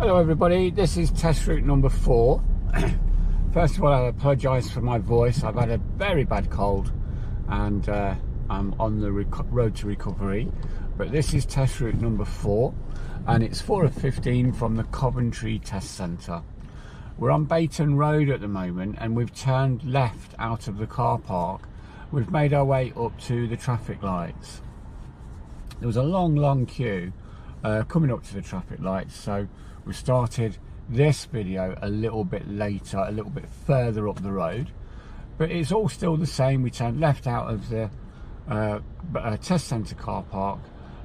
Hello everybody, this is test route number 4. First of all, I apologise for my voice. I've had a very bad cold and I'm on the road to recovery. But this is test route number 4 and it's 4 of 15 from the Coventry Test Centre. We're on Bayton Road at the moment and we've turned left out of the car park. We've made our way up to the traffic lights. There was a long queue coming up to the traffic lights, so we started this video a little bit later, a little bit further up the road, but it's all still the same. We turned left out of the test centre car park,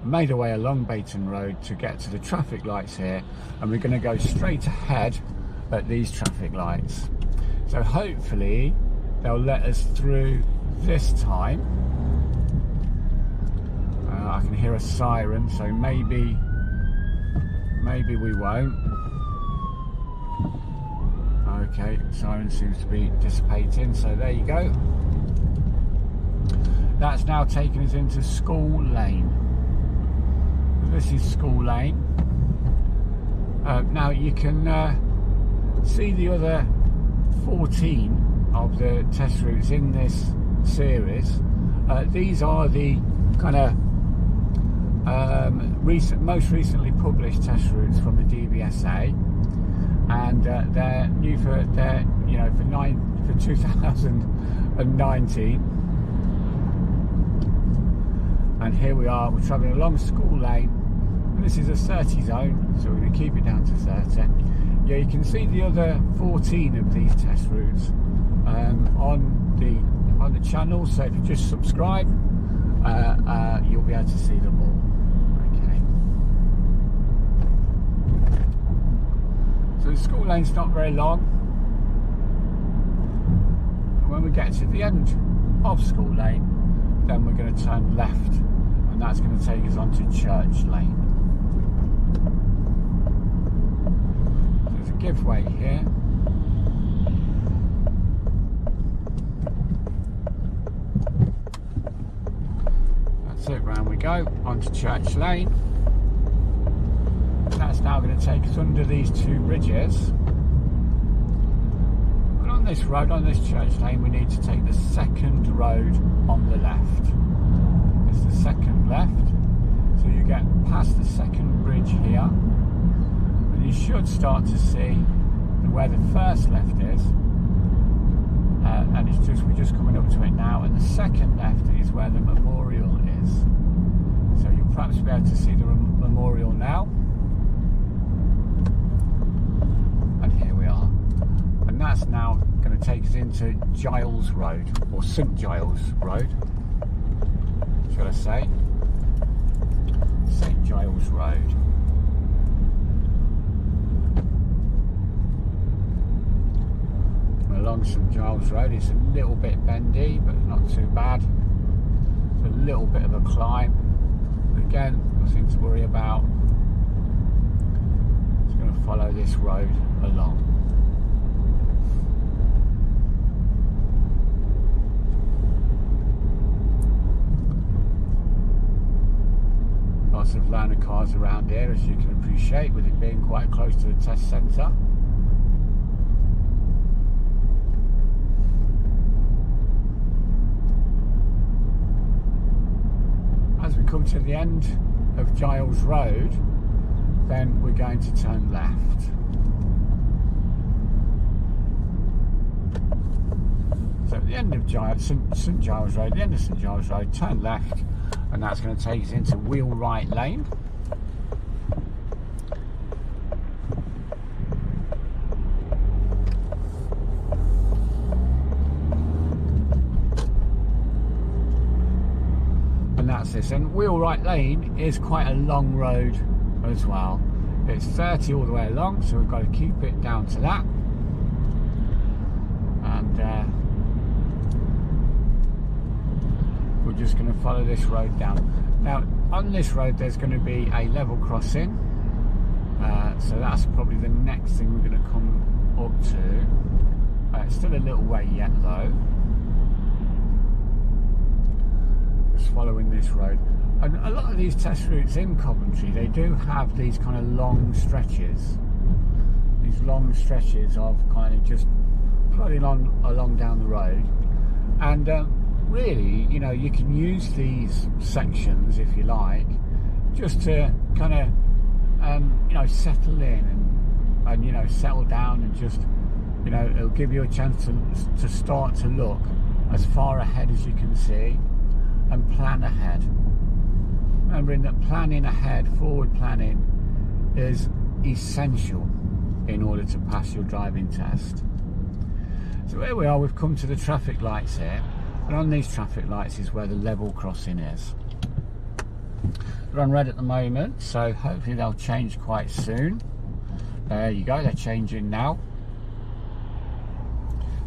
made our way along Bayton Road to get to the traffic lights here, and we're going to go straight ahead at these traffic lights. So hopefully they'll let us through this time. I can hear a siren, so maybe we won't. Okay, siren seems to be dissipating, so there you go. That's now taken us into School Lane. This is School Lane. Now you can see the other 14 of the test routes in this series. These are the kind of most recently published test routes from the DVSA, and they're new for 2019. And here we are, we're travelling along School Lane, and this is a 30 zone, so we're going to keep it down to 30. Yeah, you can see the other 14 of these test routes on the channel, so if you just subscribe, you'll be able to see them all. Okay. So the School Lane's not very long. And when we get to the end of School Lane, then we're going to turn left, and that's going to take us onto Church Lane. So there's a give way here. That's it, round we go onto Church Lane. That's now going to take us under these two bridges. And on this road, on this Church Lane, we need to take the second road on the left. It's the second left. So you get past the second bridge here, and you should start to see where the first left is. And we're just coming up to it now, and the second left is where the memorial is. So you'll perhaps be able to see the memorial now. And here we are. And that's now going to take us into Giles Road, or St Giles Road, should I say. St Giles Road. Along St Giles Road, it's a little bit bendy, but not too bad. It's a little bit of a climb, but again, nothing to worry about. Just going to follow this road along. Lots of learner cars around here, as you can appreciate, with it being quite close to the test centre. As we come to the end of Giles Road, then we're going to turn left. So at the end of St Giles Road, the end of St Giles Road, turn left, and that's going to take us into Wheelwright Lane. That's this, and Wheelwright Lane is quite a long road as well. It's 30 all the way along, so we've got to keep it down to that. And we're just going to follow this road down. Now on this road there's going to be a level crossing, so that's probably the next thing we're going to come up to. It's still a little way yet though. Following this road, and a lot of these test routes in Coventry, they do have these kind of long stretches these long stretches of kind of just plodding on along down the road. And really, you know, you can use these sections, if you like, just to kind of you know, settle in and you know, settle down, and just, you know, it'll give you a chance to start to look as far ahead as you can see and plan ahead. Remembering that planning ahead, forward planning, is essential in order to pass your driving test. So here we are, we've come to the traffic lights here, and on these traffic lights is where the level crossing is. They're on red at the moment, so hopefully they'll change quite soon. There you go, they're changing now.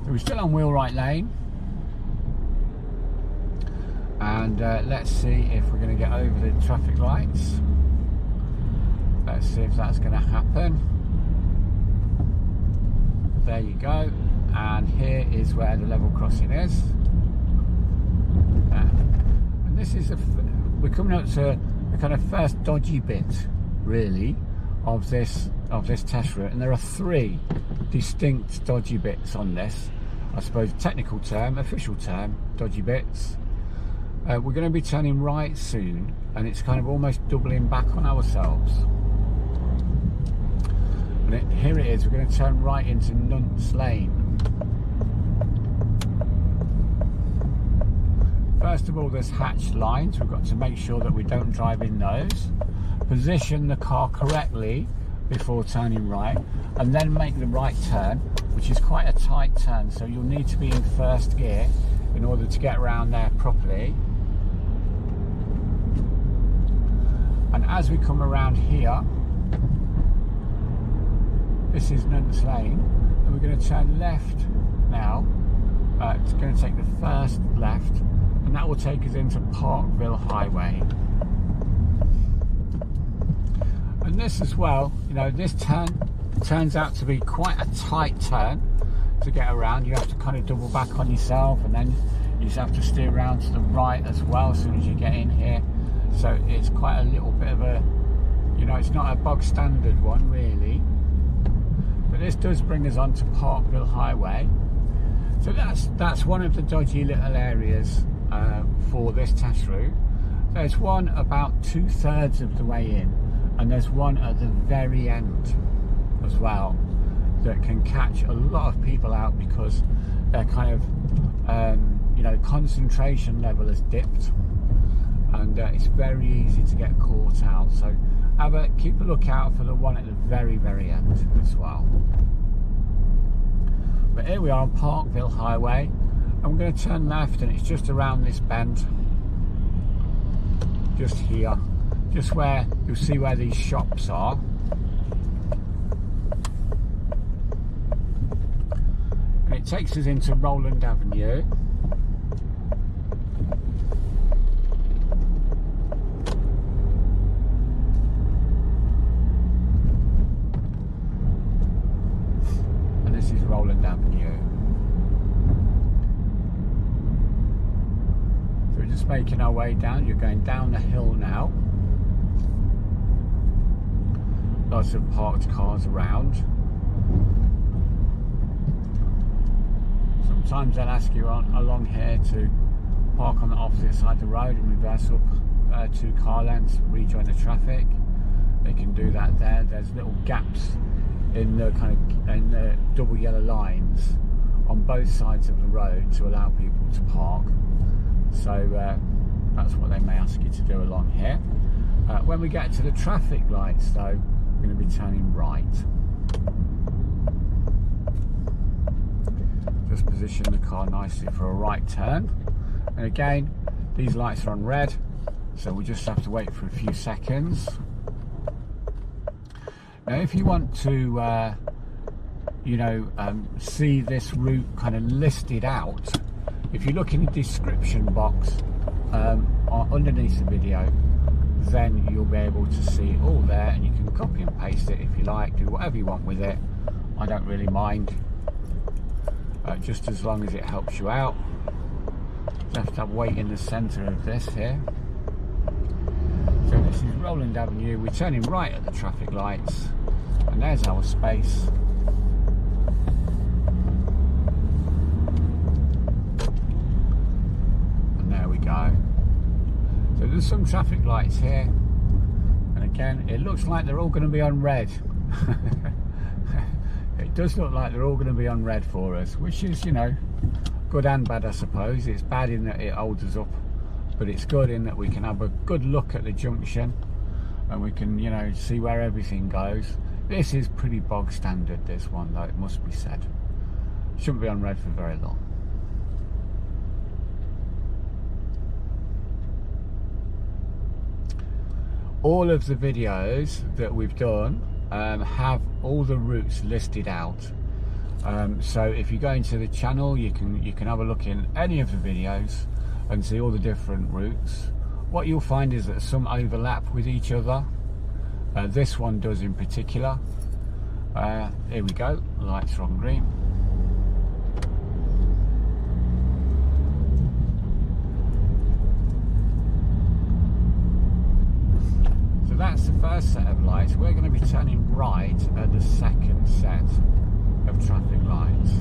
So we're still on wheelwright lane, and let's see if we're going to get over the traffic lights. Let's see if that's going to happen. There you go, and here is where the level crossing is. And this is we're coming up to the kind of first dodgy bit, really, of this test route, and there are 3 distinct dodgy bits on this. I suppose technical term, official term, dodgy bits. We're going to be turning right soon, and it's kind of almost doubling back on ourselves. And here it is, we're going to turn right into Nuns Lane. First of all, there's hatched lines. We've got to make sure that we don't drive in those. Position the car correctly before turning right, and then make the right turn, which is quite a tight turn, so you'll need to be in first gear in order to get around there properly. And as we come around here, this is Nuns Lane, and we're going to turn left now. It's going to take the first left, and that will take us into Parkville Highway. And this as well, you know, this turn turns out to be quite a tight turn to get around. You have to kind of double back on yourself, and then you just have to steer around to the right as well as soon as you get in here. So it's quite a little bit of a, you know, it's not a bog standard one really. But this does bring us on to Parkville Highway. So that's one of the dodgy little areas for this test route. There's one about 2/3 of the way in, and there's one at the very end as well that can catch a lot of people out, because they're kind of you know, concentration level has dipped, and it's very easy to get caught out. So keep a lookout for the one at the very end as well. But here we are on Parkville Highway, and we're going to turn left, and it's just around this bend, just here, just where you'll see where these shops are. And it takes us into Roland Avenue. And this is Roland Avenue. So we're just making our way down. You're going down the hill now. Lots of parked cars around. Sometimes they'll ask you along here to park on the opposite side of the road and reverse up 2 car lengths, rejoin the traffic. They can do that there. There's little gaps in the double yellow lines on both sides of the road to allow people to park. So that's what they may ask you to do along here. When we get to the traffic lights though, we're going to be turning right. Just position the car nicely for a right turn, and again these lights are on red, so we just have to wait for a few seconds. Now if you want to you know, see this route kind of listed out, if you look in the description box underneath the video, then you'll be able to see it all there, and you can copy and paste it if you like, do whatever you want with it. I don't really mind, just as long as it helps you out. Just have to wait in the centre of this here. So this is Roland Avenue. We're turning right at the traffic lights, and there's our space there's some traffic lights here, and again it looks like they're all going to be on red. It does look like they're all going to be on red for us, which is, you know, good and bad, I suppose. It's bad in that it holds us up, but it's good in that we can have a good look at the junction and we can, you know, see where everything goes. This is pretty bog standard, this one, though, it must be said. Shouldn't be on red for very long. All of the videos that we've done have all the routes listed out. So if you go into the channel, you can have a look in any of the videos and see all the different routes. What you'll find is that some overlap with each other. This one does in particular. Here we go, lights are on green. So that's the first set of lights. We're going to be turning right at the second set of traffic lights.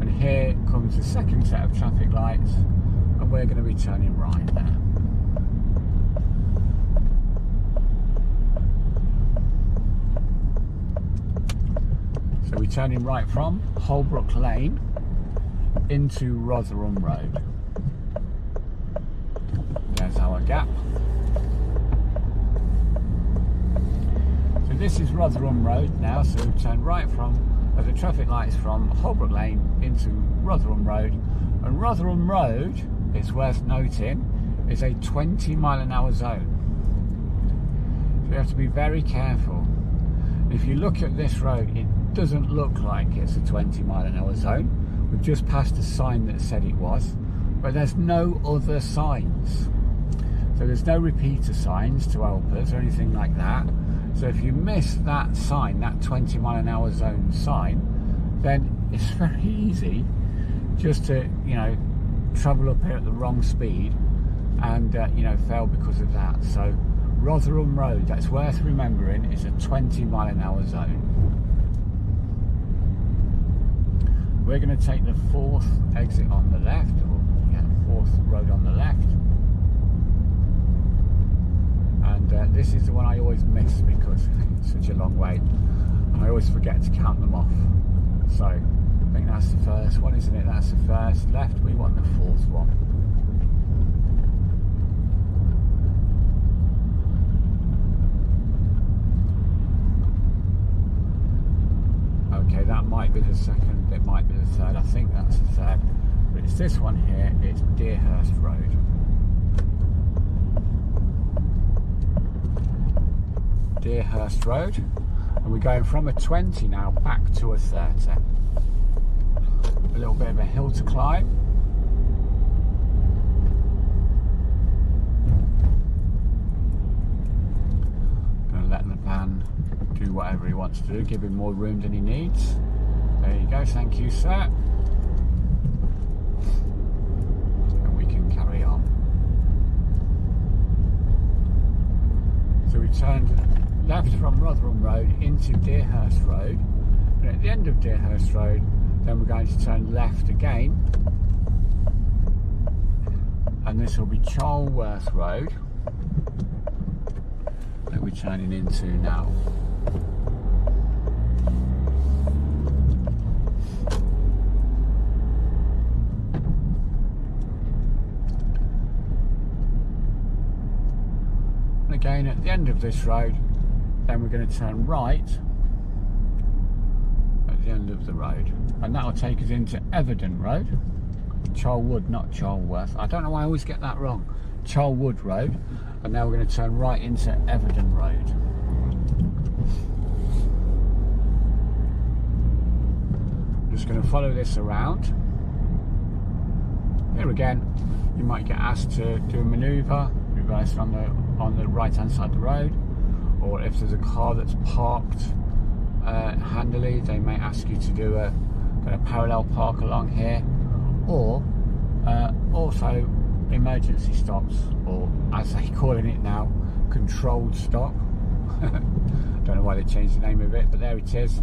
And here comes the second set of traffic lights, and we're going to be turning right there. So we're turning right from Holbrook Lane into Rotherham Road. There's our gap. So this is Rotherham Road now, so we turn right from the traffic lights from Holbrook Lane into Rotherham Road. And Rotherham Road, it's worth noting, is a 20-mile-an-hour zone. So you have to be very careful. If you look at this road, it doesn't look like it's a 20-mile-an-hour zone. We've just passed a sign that said it was, but there's no other signs. So there's no repeater signs to help us or anything like that. So if you miss that sign, that 20-mile-an-hour zone sign, then it's very easy just to, you know, travel up here at the wrong speed and, you know, fail because of that. So Rotherham Road, that's worth remembering, is a 20-mile-an-hour zone. We're going to take the fourth exit on the left, or yeah, fourth road on the left. And this is the one I always miss because it's such a long way. And I always forget to count them off. So I think that's the first one, isn't it? That's the first left. We want the fourth one. Okay, that might be the second, it might be the third. I think that's the third. But it's this one here, it's Deerhurst Road. Deerhurst Road. And we're going from a 20 now back to a 30. A little bit of a hill to climb. Gonna let the van do whatever he wants to do, give him more room than he needs. There you go, thank you, sir. And we can carry on. So we turned left from Rotherham Road into Deerhurst Road, and at the end of Deerhurst Road, then we're going to turn left again, and this will be Charleworth Road that we're turning into now. And again at the end of this road, then we're going to turn right at the end of the road, and that will take us into Everton Road. Charlwood, not Charleworth. I don't know why I always get that wrong. Charlwood Road, and now we're going to turn right into Everton Road. Just going to follow this around. Here again, you might get asked to do a manoeuvre, reverse on the right hand side of the road, or if there's a car that's parked handily, they may ask you to do a kind of parallel park along here, or also emergency stops, or as they're calling it now, controlled stop. Don't don't know why they changed the name of it, but there it is,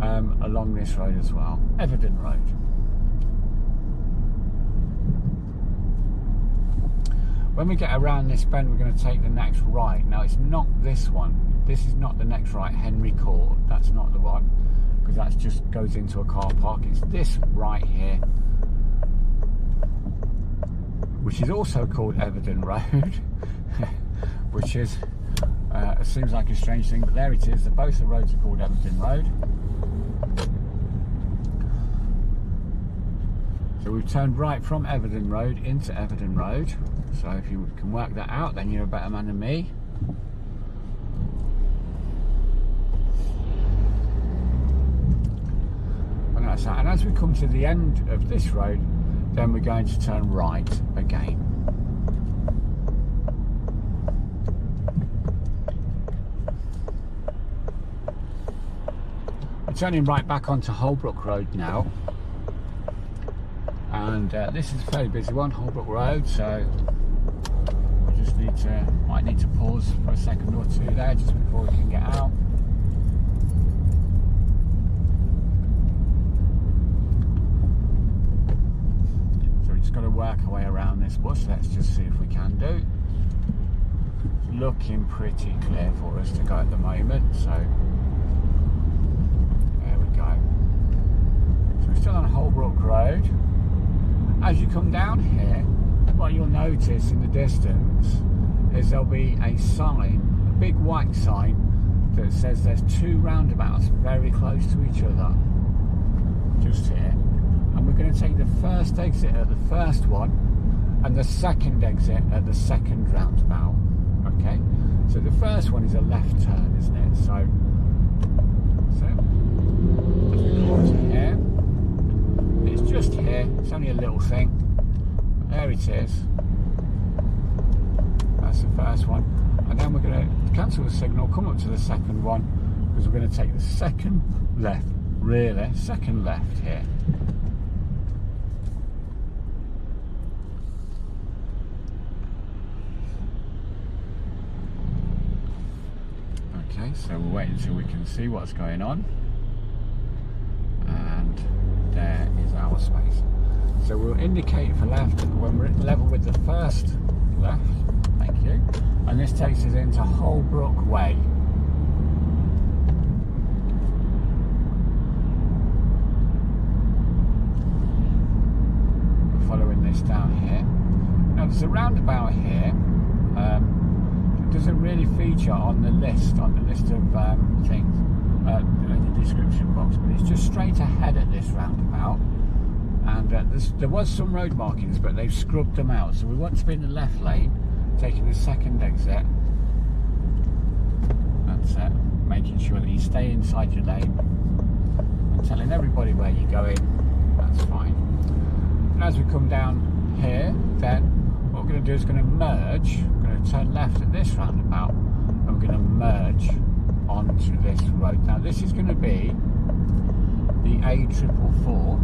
along this road as well, Everton Road. When we get around this bend, we're going to take the next right. Now, it's not this one. This is not the next right, Henry Court. That's not the one, because that just goes into a car park. It's this right here, which is also called Everton Road, which is, it seems like a strange thing, but there it is. Both the roads are called Everton Road. So we've turned right from Everton Road into Everton Road. So if you can work that out, then you're a better man than me. And that's that. And as we come to the end of this road, then we're going to turn right again. We're turning right back onto Holbrook Road now. And this is a fairly busy one, Holbrook Road, so we just might need to pause for a second or two there just before we can get out. So we just got to work our way around this bush. Let's just see if we can do. It's looking pretty clear for us to go at the moment, so there we go. So we're still on Holbrook Road. As you come down here, what you'll notice in the distance is there'll be a sign, a big white sign that says there's two roundabouts very close to each other, just here. And we're going to take the first exit at the first one and the second exit at the second roundabout. Okay, so the first one is a left turn, isn't it? So as we come to here, it's just here, it's only a little thing. There it is. That's the first one. And then we're going to cancel the signal, come up to the second one, because we're going to take the second left, really, second left here. Okay, so we'll wait until we can see what's going on. And there is our space. So we'll indicate for left when we're level with the first left. Thank you. And this takes us into Holbrook Way. We're following this down here. Now there's a roundabout here. It doesn't really feature on the list of things. In the description box, but it's just straight ahead at this roundabout, and there was some road markings, but they've scrubbed them out, so we want to be in the left lane, taking the second exit. That's it, making sure that you stay inside your lane and telling everybody where you're going. That's fine. And as we come down here, then what we're going to do is going to merge. We're going to turn left at this roundabout and we're going to merge onto this road. Now this is going to be the A444.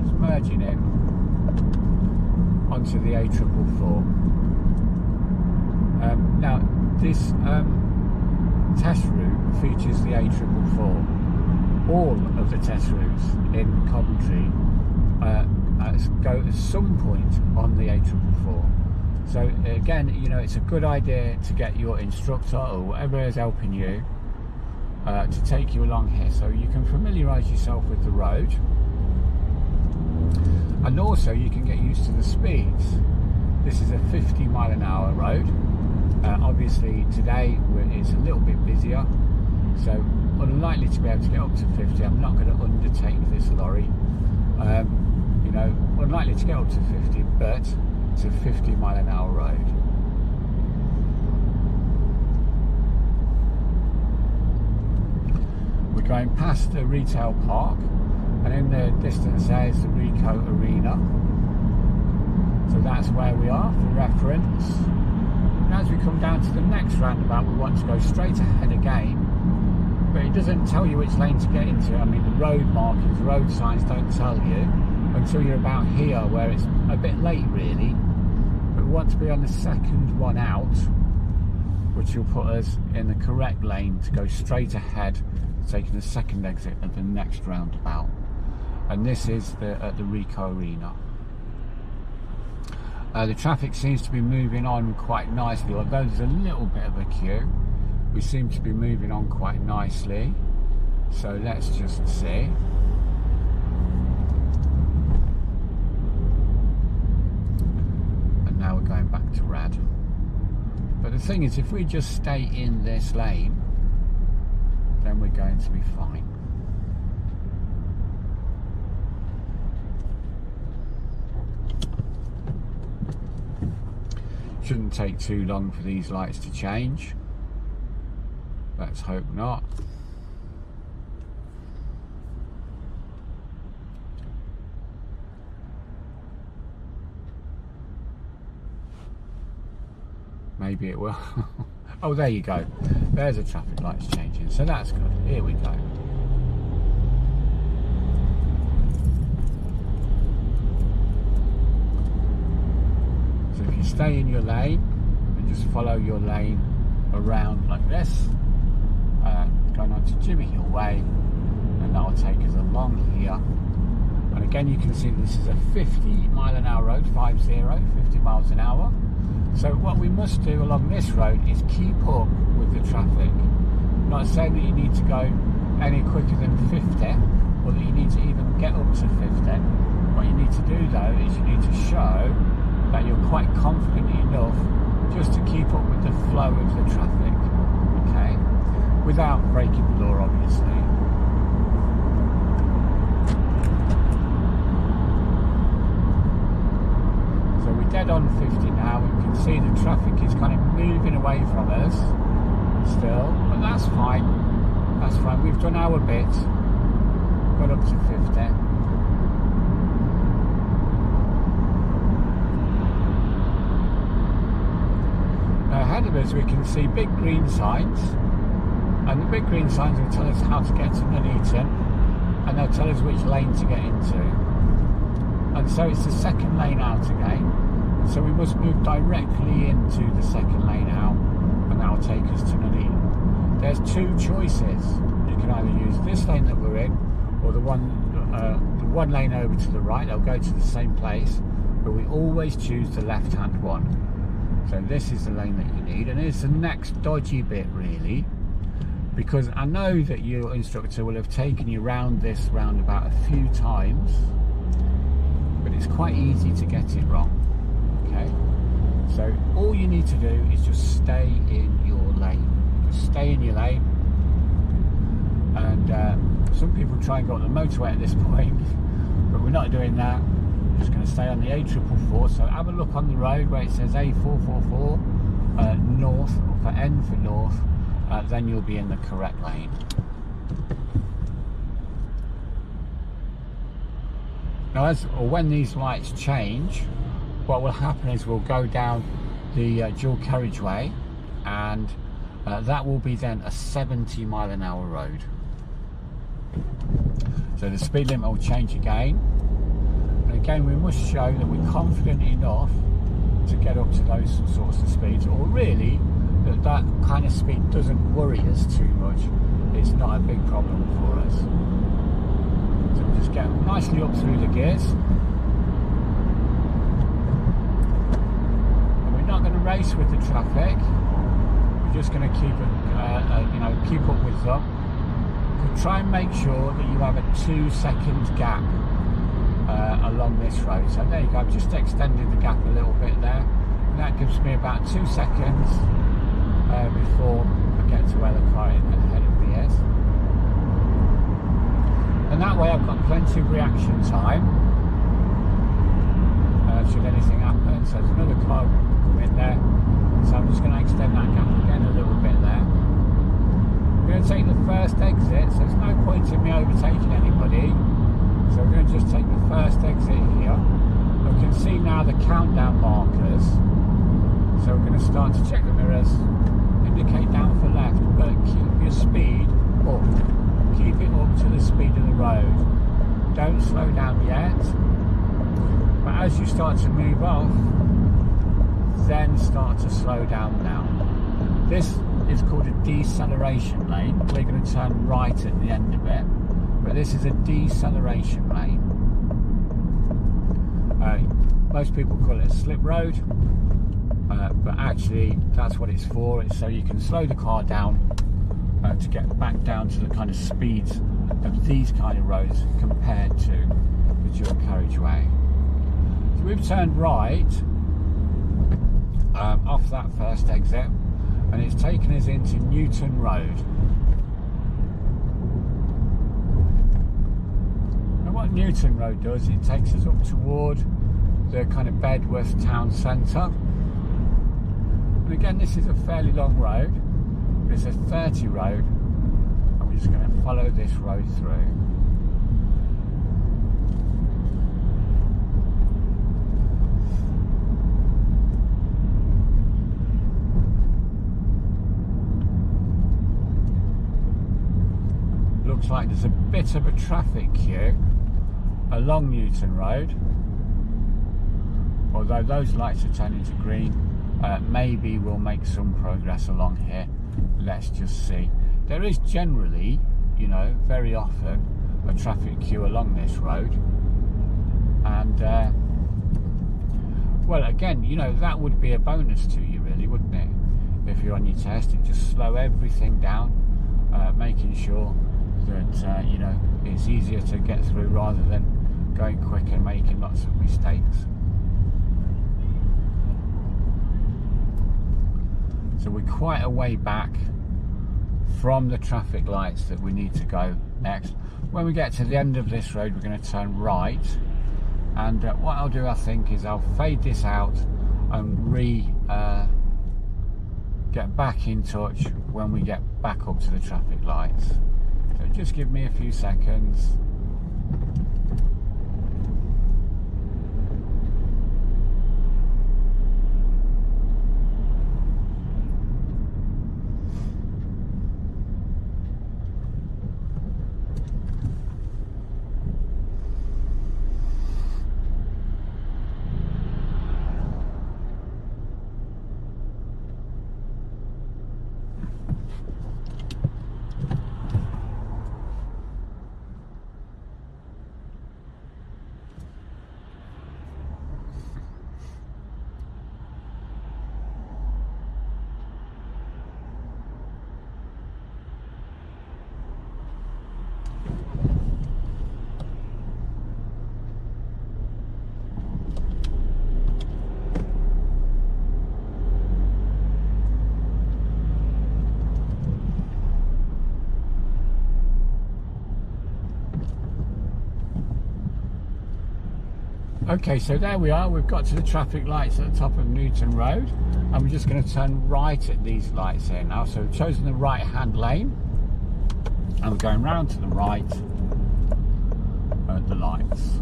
Just merging it onto the A444. Now this test route features the A444. All of the test routes in Coventry go at some point on the A444. So again, you know, it's a good idea to get your instructor or whatever is helping you to take you along here, so you can familiarise yourself with the road, and also you can get used to the speeds. This is a 50-mile-an-hour road. Obviously today it's a little bit busier, so unlikely to be able to get up to 50. I'm not going to undertake this lorry. You know, unlikely to get up to 50, but it's a 50-mile-an-hour road. We're going past the retail park, and in the distance there is the Ricoh Arena. So that's where we are for reference. And as we come down to the next roundabout, we want to go straight ahead again, but it doesn't tell you which lane to get into. I mean, the road markings, road signs don't tell you until you're about here, where it's a bit late really. But we want to be on the second one out, which will put us in the correct lane to go straight ahead, taking the second exit at the next roundabout. And this is at the Ricoh Arena. The traffic seems to be moving on quite nicely, although there's a little bit of a queue. We seem to be moving on quite nicely. So let's just see. And now we're going back to red. But the thing is, if we just stay in this lane, then we're going to be fine. Shouldn't take too long for these lights to change. Let's hope not. Maybe it will. Oh, there you go. There's the traffic lights changing, so that's good. Here we go. So if you stay in your lane and just follow your lane around like this, going on to Jimmy Hill Way, and that'll take us along here. And again, you can see this is a 50-mile-an-hour road, 50 miles an hour. So what we must do along this road is keep up with the traffic. I'm not saying that you need to go any quicker than 50, or that you need to even get up to 50. What you need to do though is you need to show that you're quite confident enough just to keep up with the flow of the traffic, okay? Without breaking the law, obviously. So we're dead on 50 now. We can see the traffic is kind of moving away from us still, but that's fine. That's fine. We've done our bit. Got up to 50. Now ahead of us we can see big green signs, and the big green signs will tell us how to get to Nuneaton, and they'll tell us which lane to get into. And so it's the second lane out again. So we must move directly into the second lane out, and that will take us to Nuneaton. There's two choices. You can either use this lane that we're in, or the one lane over to the right. They'll go to the same place, but we always choose the left-hand one. So this is the lane that you need, and it's the next dodgy bit really, because I know that your instructor will have taken you round this roundabout a few times, but it's quite easy to get it wrong. Okay, so all you need to do is just stay in your lane. Just stay in your lane. And some people try and go on the motorway at this point, but we're not doing that. We're just going to stay on the A444. So have a look on the road where it says A444 north, for N for north. Then you'll be in the correct lane. Now, when these lights change, what will happen is we'll go down the dual carriageway, and that will be then a 70-mile-an-hour road. So the speed limit will change again, and again we must show that we're confident enough to get up to those sorts of speeds, or really that kind of speed doesn't worry us too much. It's not a big problem for us. So we'll just get nicely up through the gears. Not going to race with the traffic. We're just going to keep it, keep up with them. We'll try and make sure that you have a 2-second gap along this road. So there you go. I've just extended the gap a little bit there, and that gives me about 2 seconds before I get to where the car ahead of me is. And that way I've got plenty of reaction time should anything happen. So there's another car in there, so I'm just going to extend that gap again a little bit there. I'm going to take the first exit, so there's no point in me overtaking anybody, so we're going to just take the first exit here. We can see now the countdown markers, so we're going to start to check the mirrors, indicate down for left, but keep your speed up, keep it up to the speed of the road, don't slow down yet, but as you start to move off, then start to slow down now. This is called a deceleration lane. We're going to turn right at the end of it, but this is a deceleration lane. Most people call it a slip road, but actually that's what it's for. It's so you can slow the car down to get back down to the kind of speeds of these kind of roads compared to the dual carriageway. So we've turned right off that first exit, and it's taken us into Newton Road. And what Newton Road does, it takes us up toward the kind of Bedworth town centre. And again, this is a fairly long road. It's a 30 road, and we're just going to follow this road through. Looks like there's a bit of a traffic queue along Newton Road, although those lights are turning to green. Maybe we'll make some progress along here. Let's just see. There is generally, you know, very often a traffic queue along this road, and well, again, you know, that would be a bonus to you, really, wouldn't it? If you're on your test, it just slow everything down, making sure that you know, it's easier to get through rather than going quick and making lots of mistakes. So we're quite a way back from the traffic lights that we need to go next. When we get to the end of this road, we're going to turn right, and what I'll do, I think, is I'll fade this out and get back in touch when we get back up to the traffic lights. So just give me a few seconds. Okay, so there we are. We've got to the traffic lights at the top of Newton Road, and we're just going to turn right at these lights here now. So we've chosen the right hand lane, and we're going round to the right at the lights.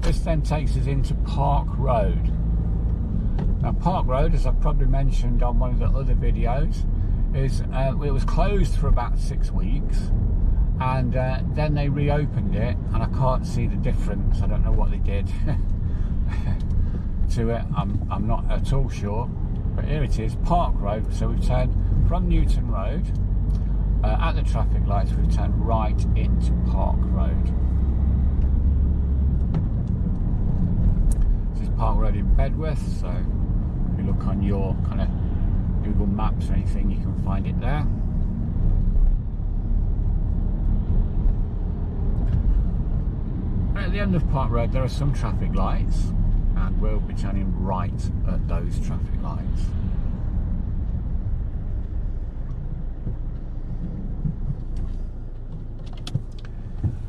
This then takes us into Park Road. Now Park Road, as I've probably mentioned on one of the other videos, is it was closed for about 6 weeks, and then they reopened it, and I can't see the difference. I don't know what they did to it. I'm not at all sure, but here it is, Park Road. So we've turned from Newton Road at the traffic lights. We've turned right into Park Road. This is Park Road in Bedworth, so if you look on your kind of Google Maps or anything, you can find it there. At the end of Park Road there are some traffic lights, and we'll be turning right at those traffic lights.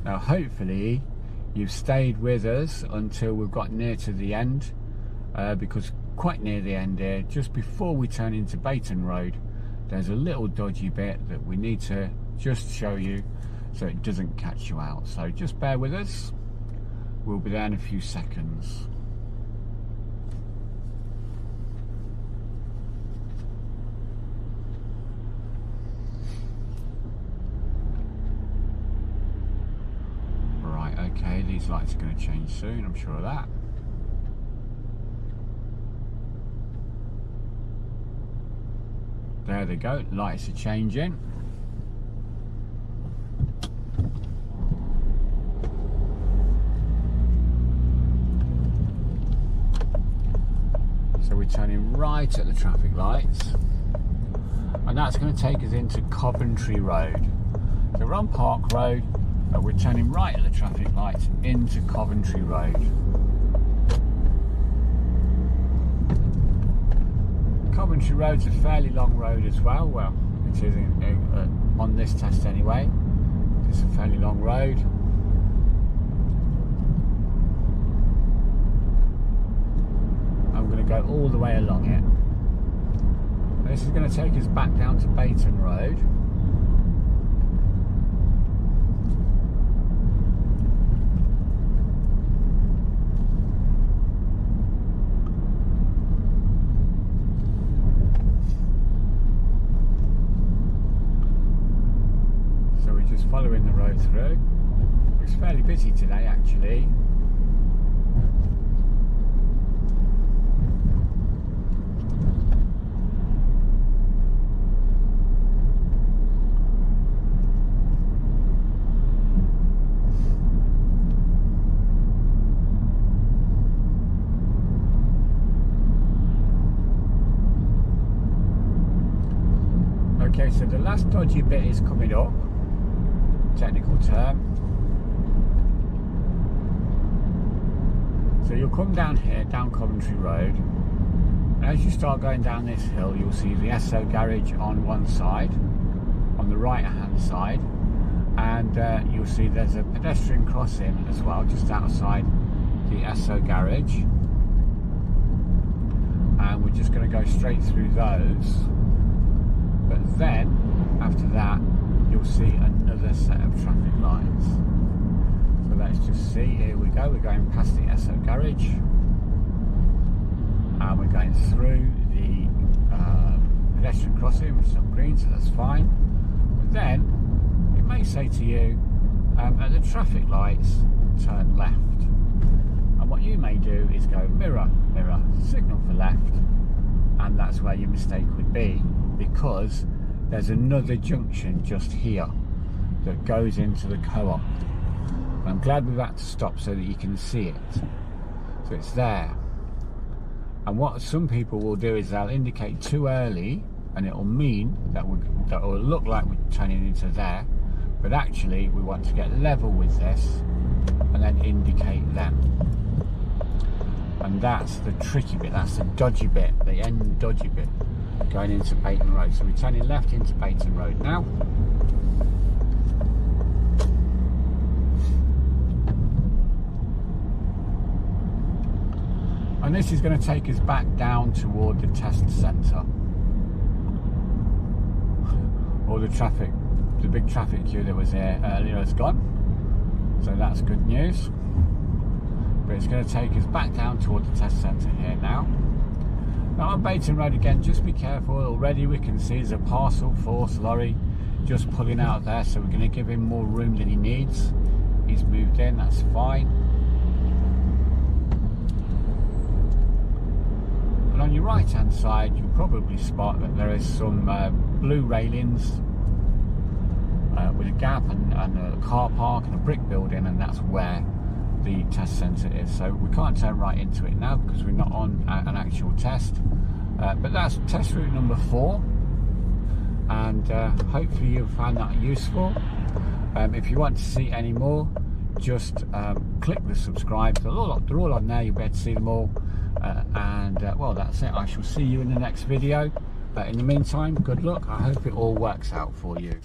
Now hopefully you've stayed with us until we've got near to the end, because quite near the end here, just before we turn into Bayton Road, there's a little dodgy bit that we need to just show you so it doesn't catch you out. So just bear with us. We'll be there in a few seconds. Right, okay, these lights are going to change soon, I'm sure of that. There they go, lights are changing. So we're turning right at the traffic lights, and that's going to take us into Coventry Road. So we're on Park Road, but we're turning right at the traffic lights into Coventry Road. Coventry Road's a fairly long road as well. Well, it is on this test anyway. It's a fairly long road. I'm going to go all the way along it. This is going to take us back down to Bayton Road. Following the road through. It's fairly busy today actually. Okay, so the last dodgy bit is coming up. Technical term. So you'll come down here, down Coventry Road, and as you start going down this hill, you'll see the SO garage on one side, on the right hand side, and you'll see there's a pedestrian crossing as well, just outside the SO garage, and we're just going to go straight through those. But then, after that, you'll see another set of traffic lights. So let's just see, here we go, we're going past the SO garage and we're going through the pedestrian crossing, which is on green, so that's fine. But then it may say to you, at the traffic lights, turn left. And what you may do is go mirror, mirror, signal for left, and that's where your mistake would be, because there's another junction just here that goes into the co-op. I'm glad we've had to stop so that you can see it. So it's there. And what some people will do is they'll indicate too early, and it'll mean that it will look like we're turning into there, but actually we want to get level with this and then indicate them. And that's the tricky bit, that's the dodgy bit, the end dodgy bit, going into Bayton Road. So we're turning left into Bayton Road now. And this is going to take us back down toward the test centre. All the traffic, the big traffic queue that was here earlier is gone. So that's good news. But it's going to take us back down toward the test centre here now. Now on Bayton Road again, just be careful. Already we can see there's a parcel force lorry just pulling out there, so we're going to give him more room than he needs. He's moved in, that's fine. And on your right hand side, you'll probably spot that there is some blue railings with a gap and a car park and a brick building, and that's where the test centre is. So we can't turn right into it now because we're not on an actual test, but that's test route number 4, and hopefully you've found that useful. If you want to see any more, just click the subscribe. They're all on there, you'll be able to see them all, and well, that's it. I shall see you in the next video. In the meantime, good luck. I hope it all works out for you.